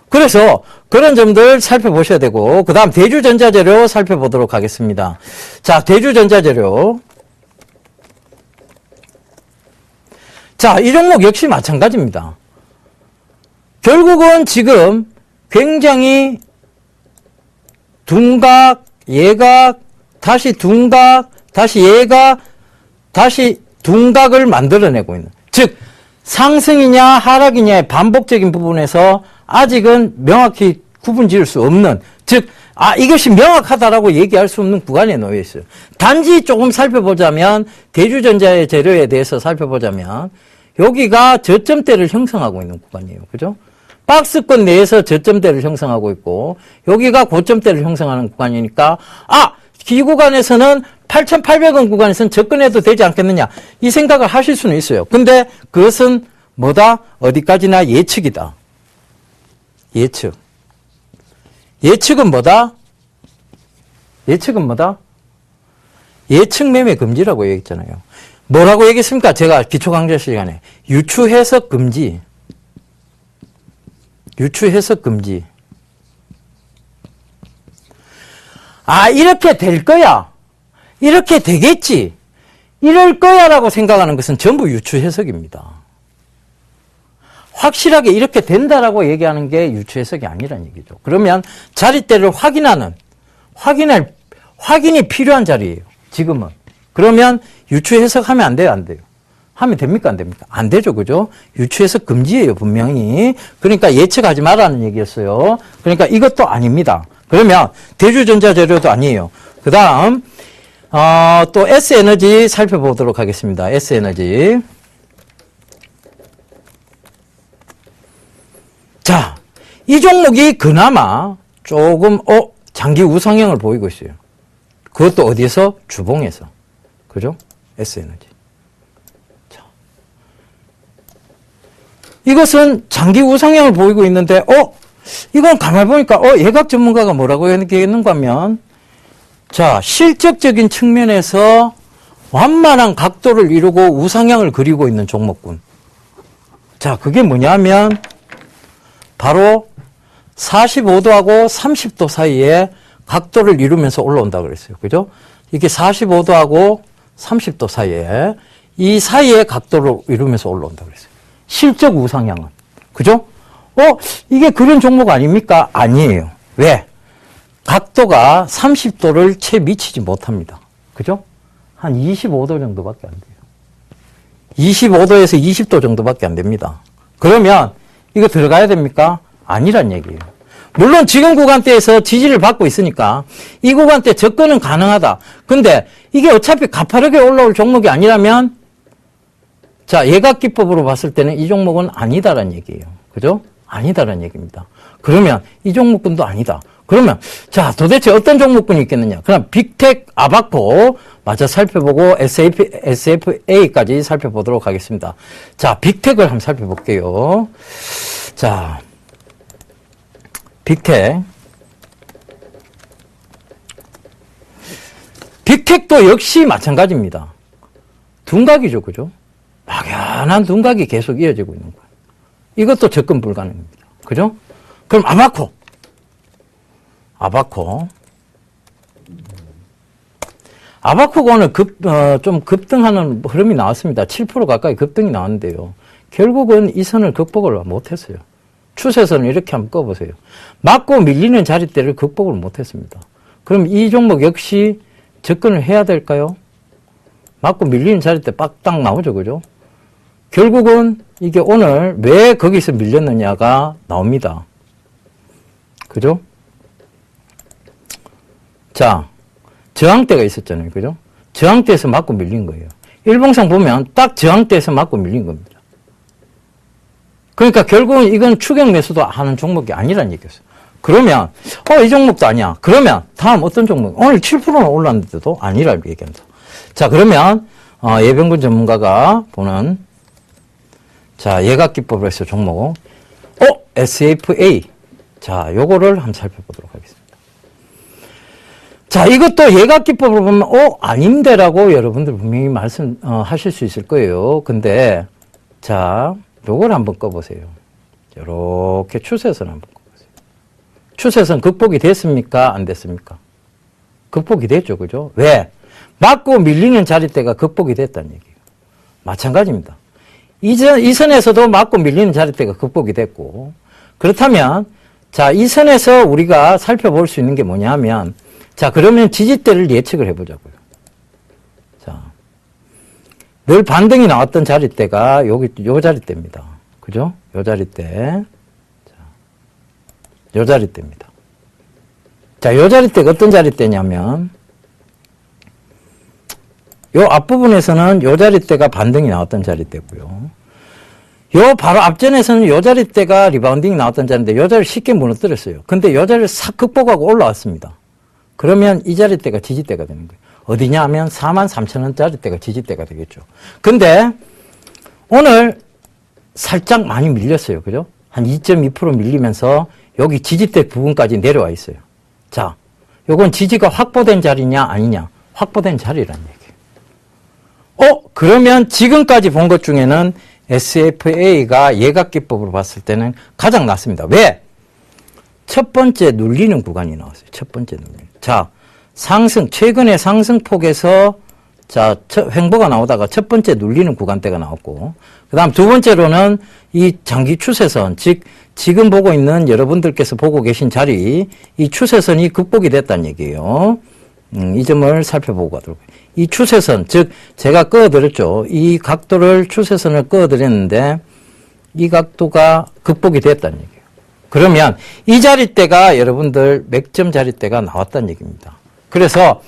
그래서 그런 점들 살펴보셔야 되고, 그 다음 대주전자재료 살펴보도록 하겠습니다. 자, 대주전자재료. 자, 이 종목 역시 마찬가지입니다. 결국은 지금 굉장히 둔각, 예각, 다시 둔각, 다시 예각, 다시 둔각을 만들어내고 있는. 즉, 상승이냐 하락이냐의 반복적인 부분에서 아직은 명확히 구분 지을 수 없는, 즉, 이것이 명확하다라고 얘기할 수 없는 구간에 놓여 있어요. 단지 조금 살펴보자면, 대주전자의 재료에 대해서 살펴보자면, 여기가 저점대를 형성하고 있는 구간이에요. 그죠? 박스권 내에서 저점대를 형성하고 있고, 여기가 고점대를 형성하는 구간이니까, 이 구간에서는 8,800원 구간에서는 접근해도 되지 않겠느냐, 이 생각을 하실 수는 있어요. 근데 그것은 뭐다? 어디까지나 예측이다. 예측. 예측은 뭐다? 예측은 뭐다? 예측 매매 금지라고 얘기했잖아요. 뭐라고 얘기했습니까? 제가 기초강좌 시간에. 유추 해석 금지. 유추 해석 금지. 이렇게 될 거야. 이렇게 되겠지. 이럴 거야 라고 생각하는 것은 전부 유추 해석입니다. 확실하게 이렇게 된다라고 얘기하는 게 유추 해석이 아니란 얘기죠. 그러면 자리대를 확인이 필요한 자리예요. 지금은. 그러면 유추 해석하면 안 돼요, 안 돼요? 하면 됩니까, 안 됩니까? 안 되죠, 그죠? 유추 해석 금지예요, 분명히. 그러니까 예측하지 말라는 얘기였어요. 그러니까 이것도 아닙니다. 그러면 대주전자 재료도 아니에요. 그 다음, 또 S에너지 살펴보도록 하겠습니다. S에너지. 자, 이 종목이 그나마 조금, 장기 우상향을 보이고 있어요. 그것도 어디에서? 주봉에서. 그죠? S에너지. 자. 이것은 장기 우상향을 보이고 있는데, 이건 가만히 보니까, 예각 전문가가 뭐라고 얘기했는가 하면, 자, 실적적인 측면에서 완만한 각도를 이루고 우상향을 그리고 있는 종목군. 자, 그게 뭐냐면, 바로 45도하고 30도 사이에 각도를 이루면서 올라온다 그랬어요. 그죠? 이게 45도하고 30도 사이에, 이 사이에 각도를 이루면서 올라온다 그랬어요. 실적 우상향은. 그죠? 이게 그런 종목 아닙니까? 아니에요. 왜? 각도가 30도를 채 미치지 못합니다. 그죠? 한 25도 정도밖에 안 돼요. 25도에서 20도 정도밖에 안 됩니다. 그러면 이거 들어가야 됩니까? 아니란 얘기예요. 물론 지금 구간대에서 지지를 받고 있으니까 이 구간대 접근은 가능하다. 근데 이게 어차피 가파르게 올라올 종목이 아니라면, 자, 예각기법으로 봤을 때는 이 종목은 아니다란 얘기예요. 그죠? 아니다란 얘기입니다. 그러면 이 종목군도 아니다. 그러면 자, 도대체 어떤 종목군이 있겠느냐? 그럼 빅텍, 아바코 마저 살펴보고 SFA까지 살펴보도록 하겠습니다. 자, 빅텍을 한번 살펴볼게요. 자, 빅텍도 역시 마찬가지입니다. 둔각이죠, 그죠? 막연한 둔각이 계속 이어지고 있는 거예요. 이것도 접근 불가능입니다. 그죠? 그럼 아바코가 오늘 좀 급등하는 흐름이 나왔습니다. 7% 가까이 급등이 나왔는데요. 결국은 이 선을 극복을 못했어요. 추세선을 이렇게 한번 꺼보세요. 맞고 밀리는 자리대를 극복을 못했습니다. 그럼 이 종목 역시 접근을 해야 될까요? 맞고 밀리는 자리대 빡딱 나오죠, 그죠? 결국은 이게 오늘 왜 거기서 밀렸느냐가 나옵니다. 그죠? 자, 저항대가 있었잖아요. 그죠? 저항대에서 맞고 밀린 거예요. 일봉상 보면 딱 저항대에서 맞고 밀린 겁니다. 그러니까 결국은 이건 추격 매수도 하는 종목이 아니란 얘기였어요. 그러면, 이 종목도 아니야. 그러면 다음 어떤 종목? 오늘 7%는 올랐는데도 아니라고 얘기합니다. 자, 그러면, 예병군 전문가가 보는, 자, 예각기법으로 해서 종목, SFA. 자, 요거를 한번 살펴보도록 하겠습니다. 자, 이것도 예각기법으로 보면, 아닌데라고 여러분들 분명히 하실 수 있을 거예요. 근데, 자, 요걸 한번 꺼보세요. 요렇게 추세선 한번 꺼보세요. 추세선 극복이 됐습니까? 안 됐습니까? 극복이 됐죠. 그죠? 왜? 맞고 밀리는 자리대가 극복이 됐다는 얘기예요. 마찬가지입니다. 이 선에서도 맞고 밀리는 자리대가 극복이 됐고, 그렇다면 자, 이 선에서 우리가 살펴볼 수 있는 게 뭐냐 하면, 자, 그러면 지지대를 예측을 해보자고요. 자, 늘 반등이 나왔던 자리대가 요 자리대입니다. 그죠? 요 자리대. 자, 요 자리대입니다. 자, 요 자리대가 어떤 자리대냐면, 요 앞부분에서는 요 자리대가 반등이 나왔던 자리대고요. 요 바로 앞전에서는 요 자리대가 리바운딩이 나왔던 자리인데 요 자리를 쉽게 무너뜨렸어요. 근데 요 자리를 싹 극복하고 올라왔습니다. 그러면 이 자리대가 지지대가 되는 거예요. 어디냐 하면 43,000원짜리대가 지지대가 되겠죠. 근데 오늘 살짝 많이 밀렸어요. 그죠? 한 2.2% 밀리면서 여기 지지대 부분까지 내려와 있어요. 자, 요건 지지가 확보된 자리냐 아니냐? 확보된 자리란 얘기예요. 그러면 지금까지 본 것 중에는 SFA가 예각기법으로 봤을 때는 가장 낫습니다. 왜? 첫 번째 눌리는 구간이 나왔어요. 첫 번째 눌리는. 자, 최근에 상승폭에서, 자, 횡보가 나오다가 첫 번째 눌리는 구간대가 나왔고, 그 다음 두 번째로는 이 장기 추세선, 즉, 지금 보고 있는 여러분들께서 보고 계신 자리, 이 추세선이 극복이 됐다는 얘기예요. 이 점을 살펴보고 가도록. 이 추세선, 즉, 제가 그어드렸죠. 이 각도를, 추세선을 그어드렸는데, 이 각도가 극복이 됐다는 얘기예요. 그러면 이 자리대가 여러분들 맥점 자리대가 나왔다는 얘기입니다. 그래서,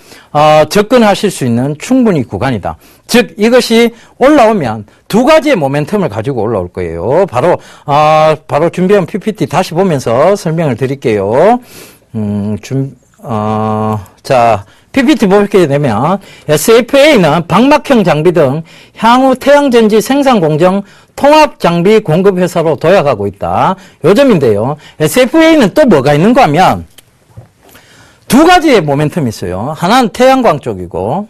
접근하실 수 있는 충분히 구간이다. 즉, 이것이 올라오면 두 가지의 모멘텀을 가지고 올라올 거예요. 바로 준비한 PPT 다시 보면서 설명을 드릴게요. 자, PPT 보게 되면 SFA는 방막형 장비 등 향후 태양전지 생산 공정 통합 장비 공급 회사로 도약하고 있다. 요 점인데요. SFA는 또 뭐가 있는가 하면 두 가지의 모멘텀이 있어요. 하나는 태양광 쪽이고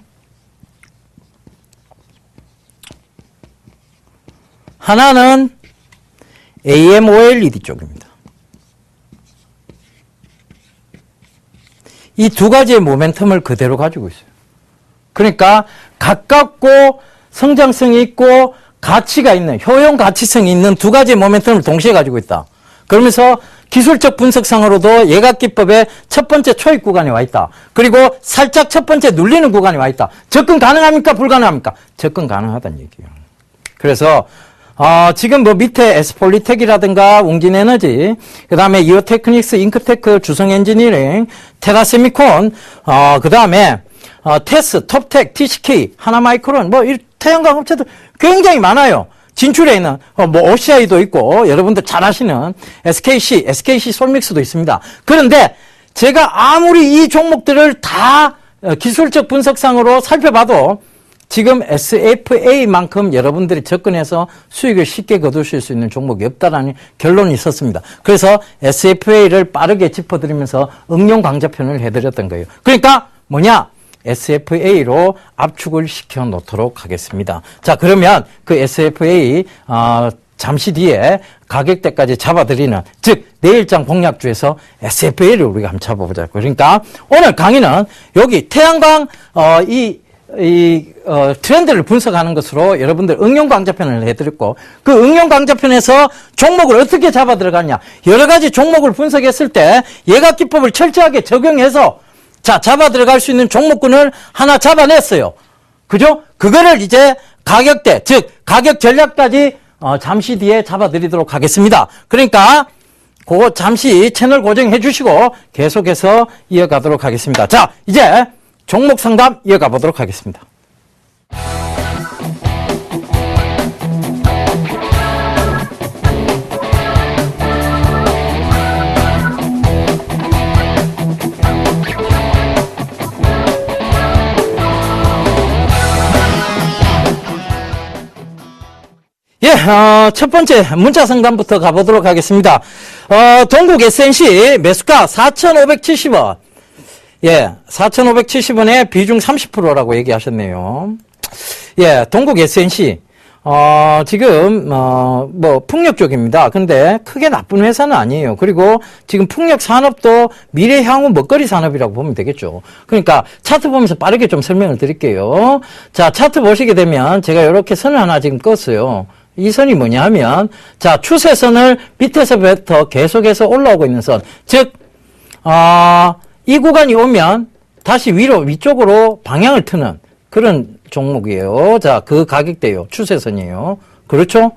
하나는 AMOLED 쪽입니다. 이 두 가지의 모멘텀을 그대로 가지고 있어요. 그러니까 가깝고 성장성이 있고 가치가 있는, 효용 가치성이 있는 두 가지의 모멘텀을 동시에 가지고 있다. 그러면서 기술적 분석상으로도 예각기법의 첫 번째 초입 구간에 와 있다. 그리고 살짝 첫 번째 눌리는 구간에 와 있다. 접근 가능합니까? 불가능합니까? 접근 가능하다는 얘기예요. 그래서 지금 뭐 밑에 에스폴리텍이라든가 웅진에너지, 그 다음에 이오테크닉스, 잉크테크, 주성엔지니어링, 테라세미콘, 그 다음에 테스, 톱텍, TCK, 하나마이크론, 뭐 이 태양광 업체들 굉장히 많아요. 진출해 있는 뭐 OCI도 있고 여러분들 잘 아시는 SKC 솔믹스도 있습니다. 그런데 제가 아무리 이 종목들을 다 기술적 분석상으로 살펴봐도 지금 SFA만큼 여러분들이 접근해서 수익을 쉽게 거두실 수 있는 종목이 없다라는 결론이 있었습니다. 그래서 SFA를 빠르게 짚어드리면서 응용 강좌편을 해드렸던 거예요. 그러니까 뭐냐? SFA로 압축을 시켜 놓도록 하겠습니다. 자, 그러면 그 SFA 잠시 뒤에 가격대까지 잡아드리는, 즉 내일장 공략주에서 SFA를 우리가 한번 잡아보자고. 그러니까 오늘 강의는 여기 태양광 트렌드를 분석하는 것으로 여러분들 응용 강좌편을 해드렸고, 그 응용 강좌편에서 종목을 어떻게 잡아 들어가냐, 여러 가지 종목을 분석했을 때 예각기법을 철저하게 적용해서 자, 잡아 들어갈 수 있는 종목군을 하나 잡아냈어요. 그죠? 그거를 이제 가격대, 즉 가격 전략까지 잠시 뒤에 잡아드리도록 하겠습니다. 그러니까 그거 잠시 채널 고정해 주시고 계속해서 이어가도록 하겠습니다. 자, 이제 종목 상담 이어가 보도록 하겠습니다. 예, 첫 번째 문자 상담부터 가보도록 하겠습니다. 동국 SNC 매수가 4,570원. 예, 4,570원에 비중 30%라고 얘기하셨네요. 예, 동국 SNC. 지금, 뭐, 풍력 쪽입니다. 근데 크게 나쁜 회사는 아니에요. 그리고 지금 풍력 산업도 미래 향후 먹거리 산업이라고 보면 되겠죠. 그러니까 차트 보면서 빠르게 좀 설명을 드릴게요. 자, 차트 보시게 되면 제가 이렇게 선을 하나 지금 껐어요. 이 선이 뭐냐 하면, 자, 추세선을 밑에서부터 계속해서 올라오고 있는 선. 즉, 이 구간이 오면 다시 위쪽으로 방향을 트는 그런 종목이에요. 자, 그 가격대요. 추세선이에요. 그렇죠?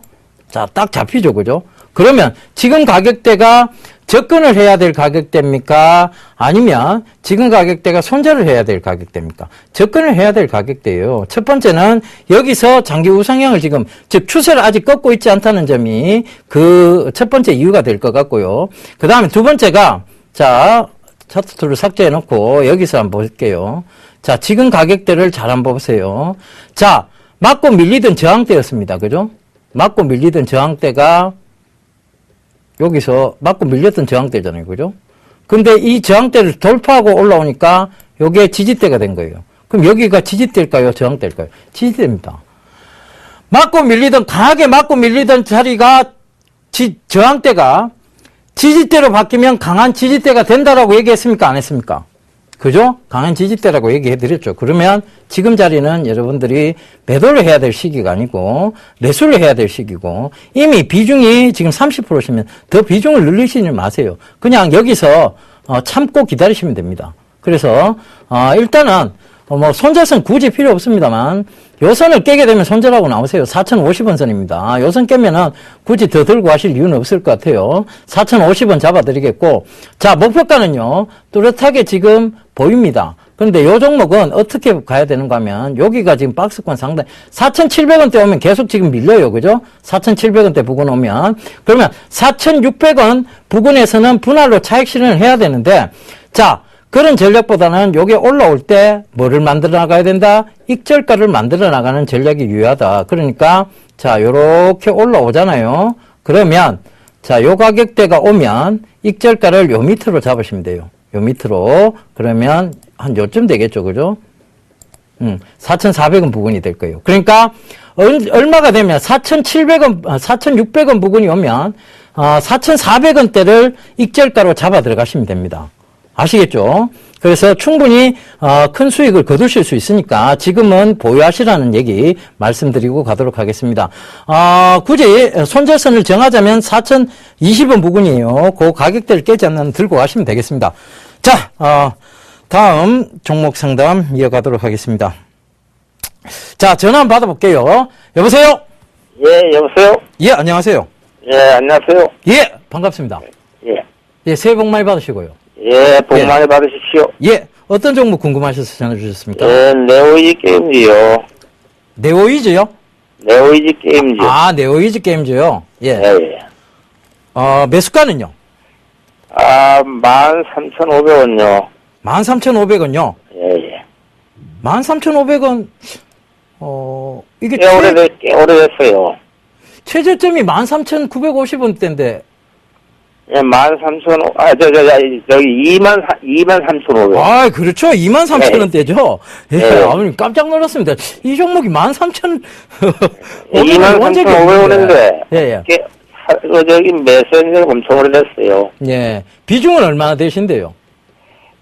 자, 딱 잡히죠. 그죠? 그러면 지금 가격대가 접근을 해야 될 가격대입니까? 아니면 지금 가격대가 손절을 해야 될 가격대입니까? 접근을 해야 될 가격대예요. 첫 번째는 여기서 장기 우상향을 지금, 즉 추세를 아직 꺾고 있지 않다는 점이 그 첫 번째 이유가 될 것 같고요. 그 다음에 두 번째가, 자, 차트를 삭제해 놓고 여기서 한번 볼게요. 자, 지금 가격대를 잘 한번 보세요. 자, 맞고 밀리던 저항대였습니다. 그죠? 맞고 밀리던 저항대가 여기서 맞고 밀렸던 저항대잖아요. 그죠? 근데 이 저항대를 돌파하고 올라오니까 요게 지지대가 된 거예요. 그럼 여기가 지지대일까요? 저항대일까요? 지지대입니다. 맞고 밀리던, 강하게 맞고 밀리던 자리가 저항대가 지지대로 바뀌면 강한 지지대가 된다라고 얘기했습니까? 안 했습니까? 그죠? 강한 지지대라고 얘기해드렸죠. 그러면 지금 자리는 여러분들이 매도를 해야 될 시기가 아니고 매수를 해야 될 시기고, 이미 비중이 지금 30%시면 더 비중을 늘리시지 마세요. 그냥 여기서 참고 기다리시면 됩니다. 그래서 일단은 뭐 손절선 굳이 필요 없습니다만 요 선을 깨게 되면 손절하고 나오세요. 4,050원 선입니다. 요 선 깨면은 굳이 더 들고 가실 이유는 없을 것 같아요. 4,050원 잡아드리겠고, 자, 목표가는요 뚜렷하게 지금 보입니다. 그런데 요 종목은 어떻게 가야 되는가 하면 여기가 지금 박스권 상단 4,700원대 오면 계속 지금 밀려요. 그죠? 4,700원대 부근 오면, 그러면 4,600원 부근에서는 분할로 차익 실현을 해야 되는데, 자, 그런 전략보다는 요게 올라올 때 뭐를 만들어 나가야 된다? 익절가를 만들어 나가는 전략이 유효하다. 그러니까 자, 요렇게 올라오잖아요. 그러면 자, 요 가격대가 오면 익절가를 요 밑으로 잡으시면 돼요. 요 밑으로. 그러면 한 요쯤 되겠죠. 그죠? 4,400원 부근이 될 거예요. 그러니까 얼마가 되면 4,700원, 4,600원 부근이 오면 4,400원대를 익절가로 잡아 들어가시면 됩니다. 아시겠죠? 그래서 충분히 큰 수익을 거두실 수 있으니까 지금은 보유하시라는 얘기 말씀드리고 가도록 하겠습니다. 굳이 손절선을 정하자면 4,020원 부근이에요. 그 가격대를 깨지 않는 들고 가시면 되겠습니다. 자, 다음 종목 상담 이어가도록 하겠습니다. 자, 전화 한번 받아볼게요. 여보세요? 예, 여보세요? 예, 안녕하세요. 예, 안녕하세요. 예, 반갑습니다. 예. 예, 새해 복 많이 받으시고요. 예, 복 예. 많이 받으십시오. 예, 어떤 종목 궁금하셔서 전화 주셨습니까? 예, 네오이지 게임즈요. 네오이즈요? 네오이지 게임즈. 네오이즈 게임즈요? 예. 예, 예. 매수가는요? 13,500원요. 13,500원요? 예, 예. 13,500원, 이게 꽤 오래됐어요. 최저점이 13,950원대인데, 예, 23,500원. 그렇죠. 23,000원대죠. 예, 예. 아버님 깜짝 놀랐습니다. 이 종목이 13,500원. 23,500원인데. 예, 예. 매수한 엄청 오래됐어요. 예. 비중은 얼마나 되신데요?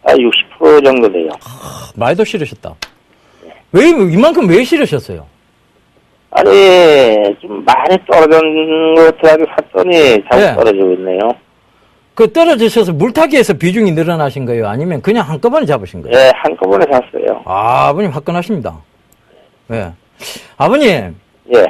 60% 정도 돼요. 말도 싫으셨다. 이만큼 왜 싫으셨어요? 아니, 좀 많이 떨어진 것 같아서 샀더니 잘 예. 떨어지고 있네요. 그 떨어지셔서 물타기에서 비중이 늘어나신 거예요? 아니면 그냥 한꺼번에 잡으신 거예요? 예, 한꺼번에 샀어요. 아버님 화끈하십니다. 예. 아버님, 예,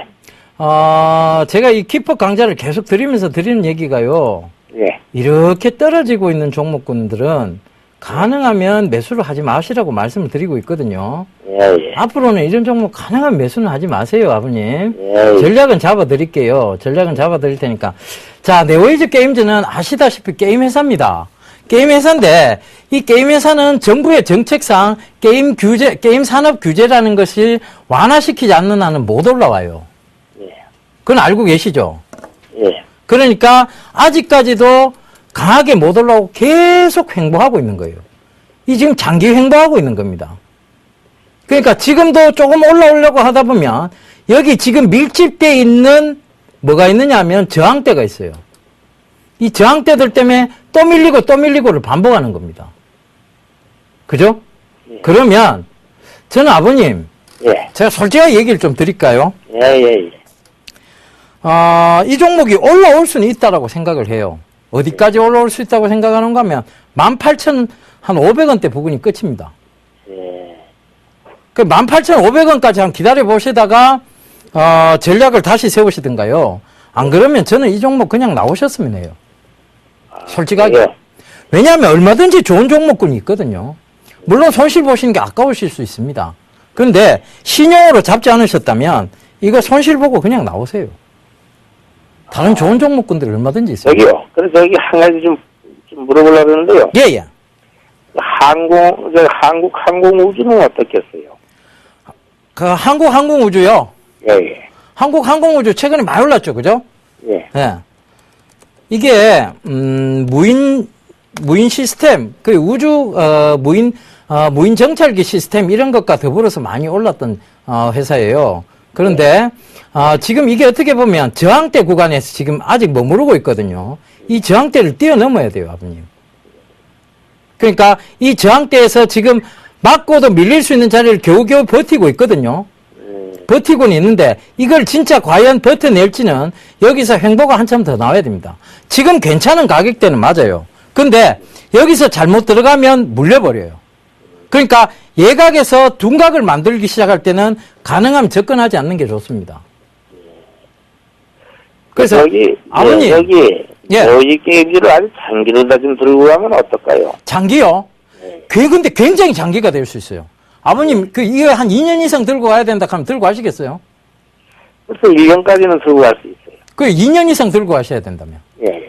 제가 이 키퍼 강좌를 계속 드리면서 드리는 얘기가요. 예, 이렇게 떨어지고 있는 종목군들은 가능하면 매수를 하지 마시라고 말씀을 드리고 있거든요. 예, 예. 앞으로는 이런 종목 가능한 매수는 하지 마세요, 아버님. 예, 전략은 잡아드릴게요. 전략은 잡아드릴 테니까. 자, 네오이즈 게임즈는 아시다시피 게임 회사입니다. 게임 회사인데, 이 게임 회사는 정부의 정책상 게임 규제, 게임 산업 규제라는 것이 완화시키지 않는 한은 못 올라와요. 예, 그건 알고 계시죠? 예. 그러니까 아직까지도 강하게 못 올라오고 계속 횡보하고 있는 거예요. 이 지금 장기 횡보하고 있는 겁니다. 그러니까 지금도 조금 올라오려고 하다 보면 여기 지금 밀집되어 있는 뭐가 있느냐 하면 저항대가 있어요. 이 저항대들 때문에 또 밀리고 또 밀리고를 반복하는 겁니다. 그죠? 예. 그러면 저는 아버님, 예, 제가 솔직하게 얘기를 좀 드릴까요? 예, 예, 예. 이 종목이 올라올 수는 있다라고 생각을 해요. 어디까지 올라올 수 있다고 생각하는가 하면 18,500원대 부근이 끝입니다. 예. 그 18,500원까지 한번 기다려 보시다가 전략을 다시 세우시든가요. 안 그러면 저는 이 종목 그냥 나오셨으면 해요. 솔직하게. 예. 왜냐하면 얼마든지 좋은 종목군이 있거든요. 물론 손실 보시는 게 아까우실 수 있습니다. 그런데 신용으로 잡지 않으셨다면 이거 손실 보고 그냥 나오세요. 다른 좋은 종목군들 얼마든지 있어요. 저기요. 그래서 저기 한 가지 좀 물어보려고 하는데요. 예, 예. 한국 항공우주는 어떻겠어요? 그 한국 항공우주요. 예, 예. 한국 항공우주 최근에 많이 올랐죠, 그죠? 예. 예. 이게 무인 시스템, 그 우주 무인 정찰기 시스템 이런 것과 더불어서 많이 올랐던 회사예요. 그런데 지금 이게 어떻게 보면 저항대 구간에서 지금 아직 머무르고 있거든요. 이 저항대를 뛰어넘어야 돼요, 아버님. 그러니까 이 저항대에서 지금 맞고도 밀릴 수 있는 자리를 겨우겨우 버티고 있거든요. 버티고는 있는데 이걸 진짜 과연 버텨낼지는 여기서 횡보가 한참 더 나와야 됩니다. 지금 괜찮은 가격대는 맞아요. 근데 여기서 잘못 들어가면 물려버려요. 그러니까 예각에서 둔각을 만들기 시작할 때는 가능하면 접근하지 않는 게 좋습니다. 그래서 아버님, 예. 이 게임기를 아주 장기를 다 좀 들고 가면 어떨까요? 장기요? 근데 굉장히 장기가 될 수 있어요. 아버님, 이거 한 2년 이상 들고 가야 된다 하면 들고 가시겠어요? 그래서 1년까지는 들고 갈 수 있어요. 2년 이상 들고 가셔야 된다면. 예.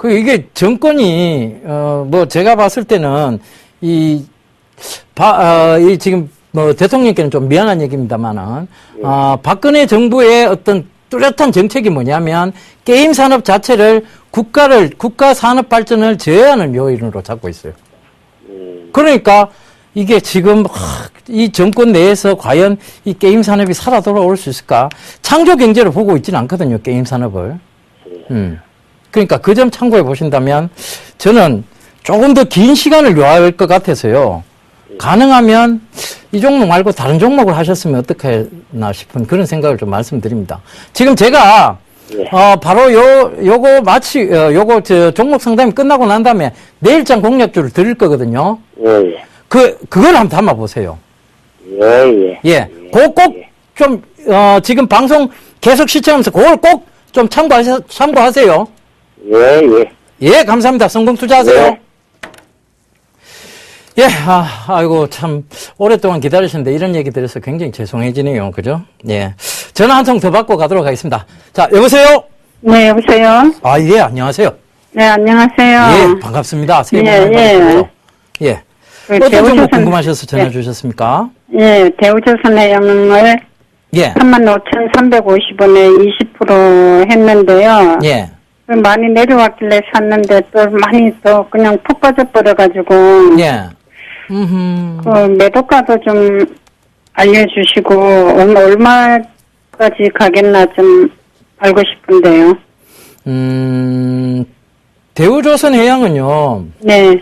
이게 정권이, 제가 봤을 때는, 지금, 대통령께는 좀 미안한 얘기입니다만은, 박근혜 정부의 어떤 뚜렷한 정책이 뭐냐면, 게임 산업 자체를 국가 산업 발전을 제어하는 요인으로 잡고 있어요. 그러니까, 이게 지금, 이 정권 내에서 과연 이 게임 산업이 살아 돌아올 수 있을까? 창조 경제로 보고 있지는 않거든요, 게임 산업을. 그러니까 그 점 참고해 보신다면 저는 조금 더 긴 시간을 요할 것 같아서요. 가능하면 이 종목 말고 다른 종목을 하셨으면 어떡하나 싶은 그런 생각을 좀 말씀드립니다. 지금 제가 바로 요거 종목 상담이 끝나고 난 다음에 내일장 공략주를 드릴 거거든요. 예. 그걸 한번 담아 보세요. 예. 그거 꼭 지금 방송 계속 시청하면서 그걸 꼭 좀 참고하세요. 예, 감사합니다. 성공 투자하세요. 예, 아이고, 참, 오랫동안 기다리셨는데 이런 얘기 드려서 굉장히 죄송해지네요. 그죠? 예. 전화 한 통 더 받고 가도록 하겠습니다. 자, 여보세요? 네, 여보세요? 예, 안녕하세요. 네, 안녕하세요. 예, 반갑습니다. 새해 복 많이 받으십시오. 예. 어떤 종목 궁금하셔서 전화 주셨습니까? 예, 대우조선 해양을 예. 35,350원에 20% 했는데요. 예. 많이 내려왔길래 샀는데 또 많이 또 그냥 푹 빠져버려가지고. 예. 그 매도가도 좀 알려주시고, 얼마까지 가겠나 좀 알고 싶은데요. 대우조선 해양은요. 네.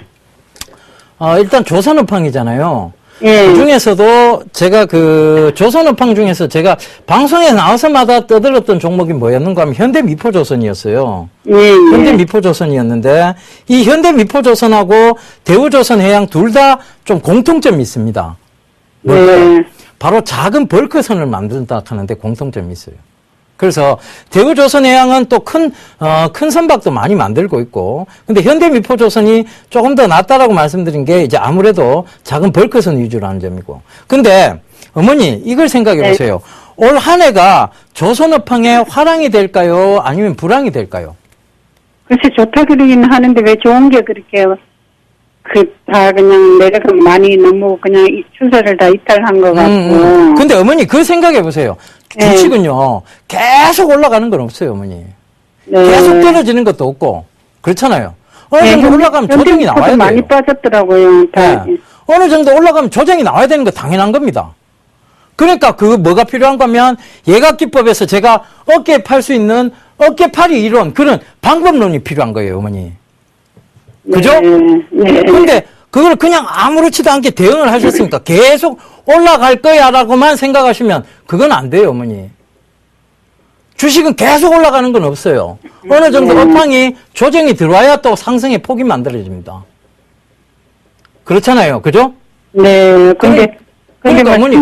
일단 조선업황이잖아요. 예. 그 중에서도 제가 조선업황 중에서 제가 방송에 나와서마다 떠들었던 종목이 뭐였는가 하면 현대미포조선이었어요. 예. 현대미포조선이었는데 이 현대미포조선하고 대우조선해양 둘 다 좀 공통점이 있습니다. 네. 바로 작은 벌크선을 만든다 하는데 공통점이 있어요. 그래서 대우조선해양은 또 큰 선박도 많이 만들고 있고, 근데 현대미포조선이 조금 더 낫다라고 말씀드린 게 이제 아무래도 작은 벌크선 위주로 하는 점이고. 근데 어머니 이걸 생각해 보세요. 올 한 해가 조선업황의 화랑이 될까요? 아니면 불황이 될까요? 글쎄 좋다 그러긴 하는데 왜 좋은 게 그렇게 다 그냥 내려가 많이 너무 그냥 추세를 다 이탈한 것 같고. 근데 어머니 그 생각해 보세요. 주식은요 계속 올라가는 건 없어요, 어머니. 네. 계속 떨어지는 것도 없고 그렇잖아요. 어느 정도 올라가면 조정이 나와야 돼요. 많이 빠졌더라고요. 다. 네. 어느 정도 올라가면 조정이 나와야 되는 거 당연한 겁니다. 그러니까 뭐가 필요한 거면 예각기법에서 제가 어깨에 팔 수 있는 어깨팔이 이론 그런 방법론이 필요한 거예요, 어머니. 그죠? 네. 근데 그걸 그냥 아무렇지도 않게 대응을 하셨으니까 계속 올라갈 거야라고만 생각하시면 그건 안 돼요, 어머니. 주식은 계속 올라가는 건 없어요. 어느 정도 업황이 조정이 들어와야 또 상승의 폭이 만들어집니다. 그렇잖아요. 그죠? 네. 근데 그러니까 뭐 어머니.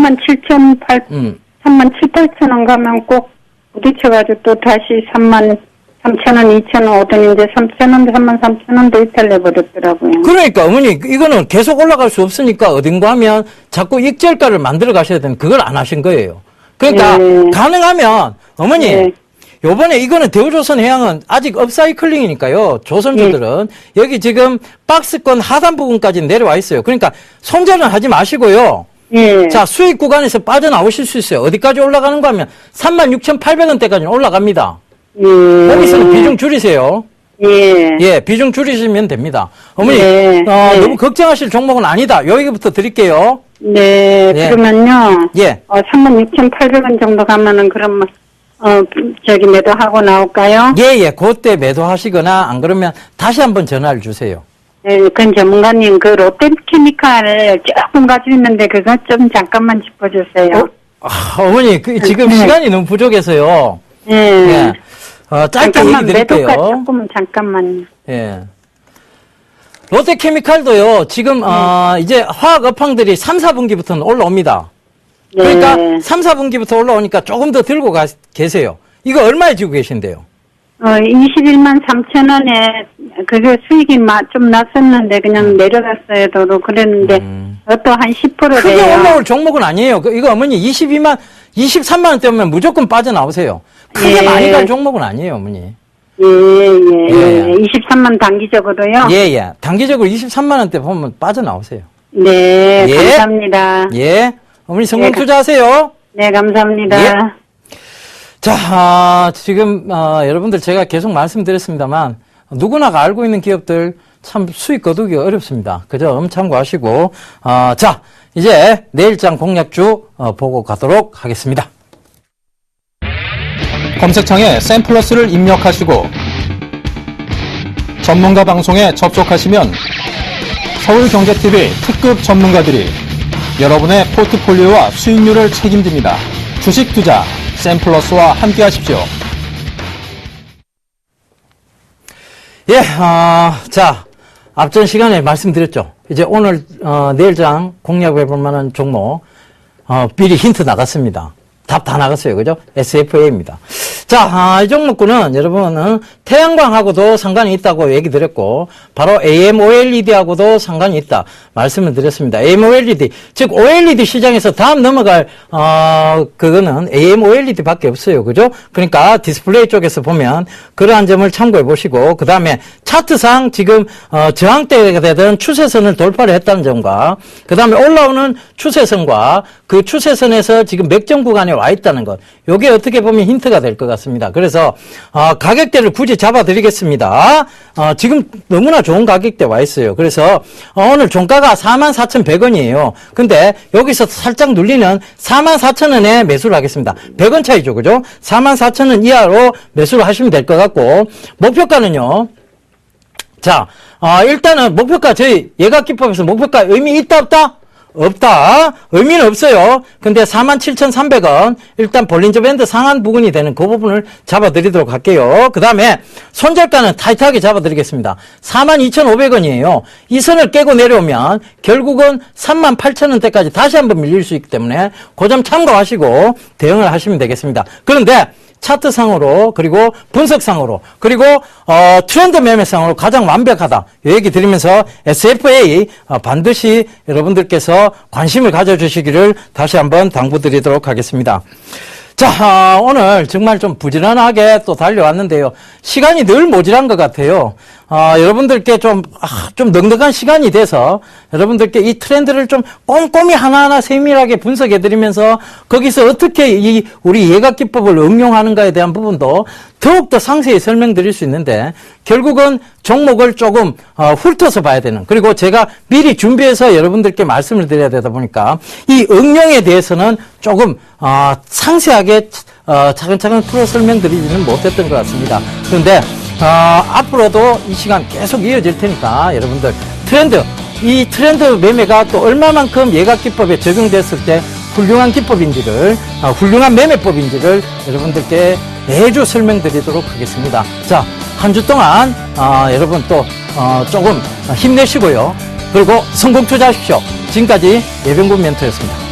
37,800원 가면 꼭 부딪혀가지고 또 다시 33,000원, 2,000원 오더니 이제 3,000원, 33,000원도 이탈해버렸더라고요. 그러니까 어머니 이거는 계속 올라갈 수 없으니까 어딘가 하면 자꾸 익절가를 만들어 가셔야 되는 그걸 안 하신 거예요. 그러니까 가능하면 어머니 요번에 이거는 대우조선해양은 아직 업사이클링이니까요. 조선주들은 여기 지금 박스권 하단 부분까지 내려와 있어요. 그러니까 손절은 하지 마시고요. 자, 수익 구간에서 빠져나오실 수 있어요. 어디까지 올라가는가 하면 36,800원대까지는 올라갑니다. 거기서는 비중 줄이세요. 예, 비중 줄이시면 됩니다. 어머니, 너무 걱정하실 종목은 아니다. 여기부터 드릴게요. 네, 예. 그러면요. 예. 36,800원 정도 가면은 그럼 저기 매도하고 나올까요? 예, 그때 매도하시거나 안 그러면 다시 한번 전화를 주세요. 네, 그 전문가님, 그 롯데케미칼을 조금 가지고 있는데 그거 좀 잠깐만 짚어주세요. 어머니, 지금 시간이 너무 부족해서요. 예. 짧게 잠깐만, 얘기 드릴게요. 매도가 조금 잠깐만요. 예. 롯데케미칼도요, 지금, 이제 화학 업황들이 3, 4분기부터는 올라옵니다. 그러니까 3, 4분기부터 올라오니까 조금 더 들고 계세요. 이거 얼마에 지고 계신데요? 21만 3천 원에 그게 수익이 좀 났었는데 그냥 내려갔어요. 저도 그랬는데 그것도 한 10%래요. 크게 올라올 종목은 아니에요. 이거 어머니 23만 원대 오면 무조건 빠져나오세요. 크게 많이 갈 종목은 아니에요, 어머니. 예. 23만 단기적으로요? 예. 단기적으로 23만 원대 보면 빠져나오세요. 네, 예. 감사합니다. 예. 어머니 성공 예, 투자하세요. 네, 감사합니다. 예. 자, 지금, 여러분들 제가 계속 말씀드렸습니다만, 누구나가 알고 있는 기업들 참 수익 거두기가 어렵습니다. 그 점 참고하시고, 자, 이제 내일장 공략주, 보고 가도록 하겠습니다. 검색창에 샘플러스를 입력하시고, 전문가 방송에 접속하시면 서울경제TV 특급 전문가들이 여러분의 포트폴리오와 수익률을 책임집니다. 주식 투자 샘플러스와 함께 하십시오. 예, 자, 앞전 시간에 말씀드렸죠. 이제 오늘, 내일장 공략해볼 만한 종목, 미리 힌트 나갔습니다. 답 다 나갔어요. 그죠? SFA입니다. 자, 이 종목군은 여러분은 태양광하고도 상관이 있다고 얘기 드렸고, 바로 AMOLED하고도 상관이 있다 말씀을 드렸습니다. AMOLED, 즉 OLED 시장에서 다음 넘어갈 그거는 AMOLED 밖에 없어요. 그죠? 그러니까 디스플레이 쪽에서 보면 그러한 점을 참고해 보시고, 그 다음에 차트상 지금 저항대가 되던 추세선을 돌파를 했다는 점과, 그 다음에 올라오는 추세선과 그 추세선에서 지금 맥점 구간에 와 있다는 것, 요게 어떻게 보면 힌트가 될 것 같습니다. 그래서 가격대를 굳이 잡아드리겠습니다. 지금 너무나 좋은 가격대 와 있어요. 그래서 오늘 종가가 44,100원이에요. 근데 여기서 살짝 눌리는 44,000원에 매수를 하겠습니다. 100원 차이죠. 그죠? 44,000원 이하로 매수를 하시면 될 것 같고, 목표가는요. 자, 일단은 목표가 저희 예각기법에서 목표가 의미 있다 없다? 없다. 의미는 없어요. 근데 47,300원 일단 볼린저 밴드 상한 부분이 되는 그 부분을 잡아드리도록 할게요. 그 다음에 손절가는 타이트하게 잡아드리겠습니다. 42,500원이에요. 이 선을 깨고 내려오면 결국은 38,000원대까지 다시 한번 밀릴 수 있기 때문에 그 점 참고하시고 대응을 하시면 되겠습니다. 그런데 차트상으로 그리고 분석상으로 그리고 트렌드 매매상으로 가장 완벽하다 이 얘기 드리면서 SFA 반드시 여러분들께서 관심을 가져주시기를 다시 한번 당부드리도록 하겠습니다. 자, 오늘 정말 좀 부지런하게 또 달려왔는데요. 시간이 늘 모자란 것 같아요. 여러분들께 좀 넉넉한 시간이 돼서 여러분들께 이 트렌드를 좀 꼼꼼히 하나하나 세밀하게 분석해드리면서 거기서 어떻게 우리 예각기법을 응용하는가에 대한 부분도 더욱더 상세히 설명드릴 수 있는데 결국은 종목을 조금 훑어서 봐야 되는, 그리고 제가 미리 준비해서 여러분들께 말씀을 드려야 되다 보니까 이 응용에 대해서는 조금 상세하게 차근차근 풀어 설명드리지는 못했던 것 같습니다. 그런데 앞으로도 이 시간 계속 이어질 테니까 여러분들 이 트렌드 매매가 또 얼마만큼 예각기법에 적용됐을 때 훌륭한 기법인지를, 훌륭한 매매법인지를 여러분들께 매주 설명드리도록 하겠습니다. 자, 한 주 동안 여러분 또 조금 힘내시고요. 그리고 성공 투자하십시오. 지금까지 예병군 멘토였습니다.